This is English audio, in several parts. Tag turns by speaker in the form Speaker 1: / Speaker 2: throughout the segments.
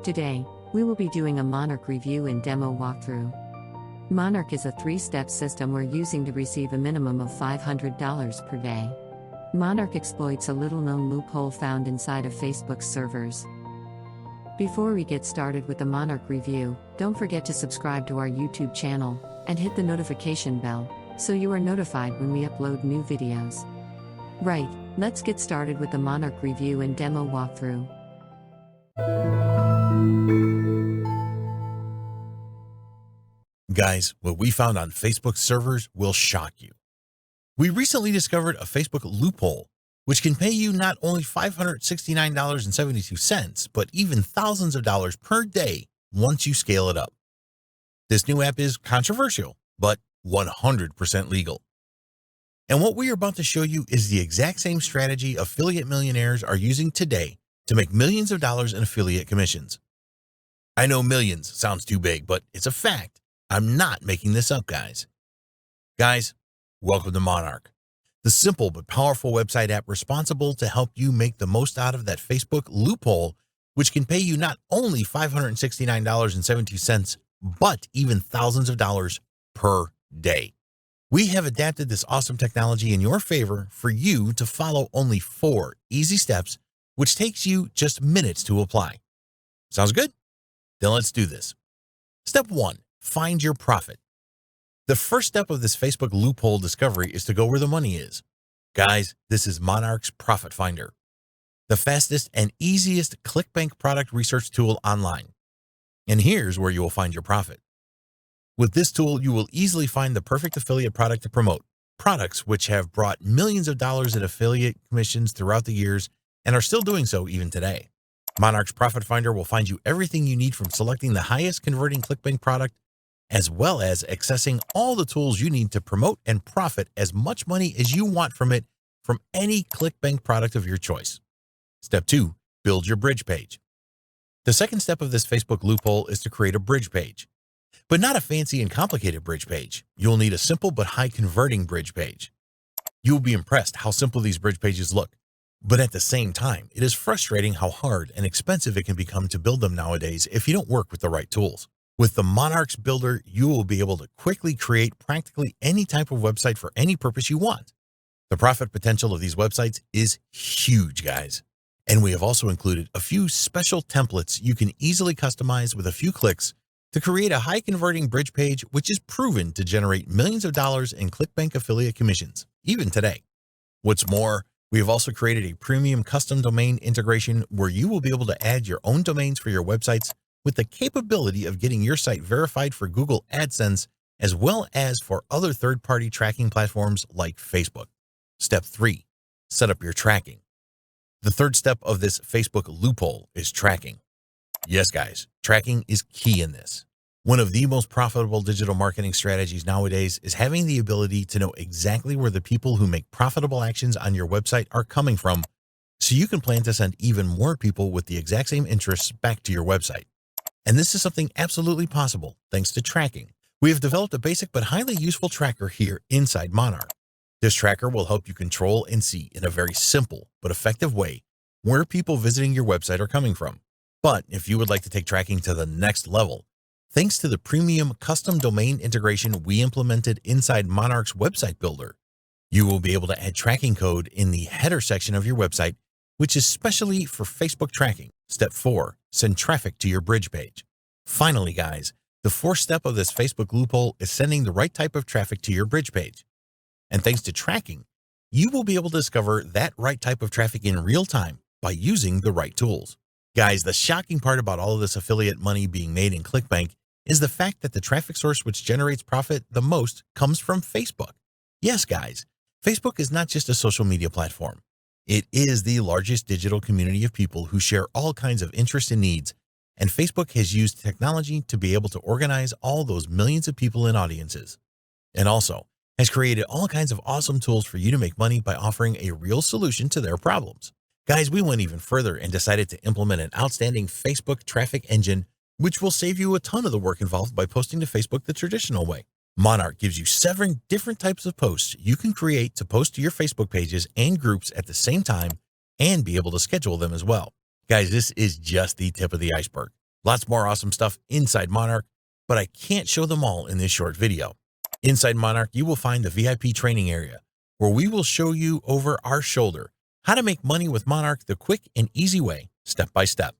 Speaker 1: Today, we will be doing a Monarch review and demo walkthrough. Monarch is a 3-step system we're using to receive a minimum of $500 per day. Monarch exploits a little-known loophole found inside of Facebook's servers. Before we get started with the Monarch review, don't forget to subscribe to our YouTube channel and hit the notification bell so you are notified when we upload new videos. Right, let's get started with the Monarch review and demo walkthrough.
Speaker 2: Guys, what we found on Facebook servers will shock you. We recently discovered a Facebook loophole, which can pay you not only $569.72, but even thousands of dollars per day once you scale it up. This new app is controversial, but 100% legal. And what we are about to show you is the exact same strategy affiliate millionaires are using today to make millions of dollars in affiliate commissions. I know millions sounds too big, but it's a fact. I'm not making this up, guys. Guys, welcome to Monarch, the simple but powerful website app responsible to help you make the most out of that Facebook loophole, which can pay you not only $569.72, but even thousands of dollars per day. We have adapted this awesome technology in your favor for you to follow only 4 easy steps, which takes you just minutes to apply. Sounds good? Then let's do this. Step 1. Find your profit. The first step of this Facebook loophole discovery is to go where the money is. Guys, this is Monarch's Profit Finder, the fastest and easiest ClickBank product research tool online. And here's where you will find your profit. With this tool, you will easily find the perfect affiliate product to promote, products which have brought millions of dollars in affiliate commissions throughout the years and are still doing so even today. Monarch's Profit Finder will find you everything you need from selecting the highest converting ClickBank product, as well as accessing all the tools you need to promote and profit as much money as you want from it from any ClickBank product of your choice. Step 2, build your bridge page. The second step of this Facebook loophole is to create a bridge page, but not a fancy and complicated bridge page. You'll need a simple but high converting bridge page. You will be impressed how simple these bridge pages look, but at the same time, it is frustrating how hard and expensive it can become to build them nowadays if you don't work with the right tools. With the Monarch's Builder, you will be able to quickly create practically any type of website for any purpose you want. The profit potential of these websites is huge, guys. And we have also included a few special templates you can easily customize with a few clicks to create a high-converting bridge page, which is proven to generate millions of dollars in ClickBank affiliate commissions, even today. What's more, we have also created a premium custom domain integration where you will be able to add your own domains for your websites with the capability of getting your site verified for Google AdSense, as well as for other third-party tracking platforms like Facebook. Step 3, set up your tracking. The third step of this Facebook loophole is tracking. Yes, guys, tracking is key in this. One of the most profitable digital marketing strategies nowadays is having the ability to know exactly where the people who make profitable actions on your website are coming from, so you can plan to send even more people with the exact same interests back to your website. And this is something absolutely possible thanks to tracking. We have developed a basic but highly useful tracker here inside Monarch. This tracker will help you control and see in a very simple but effective way where people visiting your website are coming from. But if you would like to take tracking to the next level, thanks to the premium custom domain integration we implemented inside Monarch's website builder, you will be able to add tracking code in the header section of your website, which is specially for Facebook tracking. Step 4, send traffic to your bridge page. Finally, guys, the fourth step of this Facebook loophole is sending the right type of traffic to your bridge page. And thanks to tracking, you will be able to discover that right type of traffic in real time by using the right tools. Guys, the shocking part about all of this affiliate money being made in ClickBank is the fact that the traffic source which generates profit the most comes from Facebook. Yes, guys, Facebook is not just a social media platform. It is the largest digital community of people who share all kinds of interests and needs, and Facebook has used technology to be able to organize all those millions of people in audiences, and also has created all kinds of awesome tools for you to make money by offering a real solution to their problems. Guys, we went even further and decided to implement an outstanding Facebook traffic engine, which will save you a ton of the work involved by posting to Facebook the traditional way. Monarch gives you 7 different types of posts you can create to post to your Facebook pages and groups at the same time and be able to schedule them as well. Guys, this is just the tip of the iceberg. Lots more awesome stuff inside Monarch, but I can't show them all in this short video. Inside Monarch, you will find the VIP training area, where we will show you over our shoulder how to make money with Monarch the quick and easy way, step by step.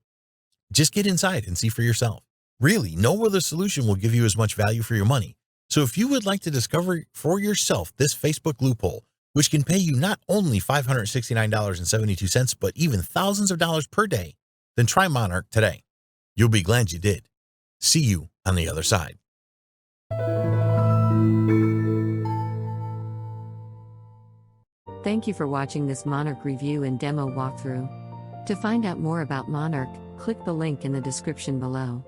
Speaker 2: Just get inside and see for yourself. Really, no other solution will give you as much value for your money. So if you would like to discover for yourself this Facebook loophole, which can pay you not only $569.72, but even thousands of dollars per day, then try Monarch today. You'll be glad you did. See you on the other side.
Speaker 1: Thank you for watching this Monarch review and demo walkthrough. To find out more about Monarch, click the link in the description below.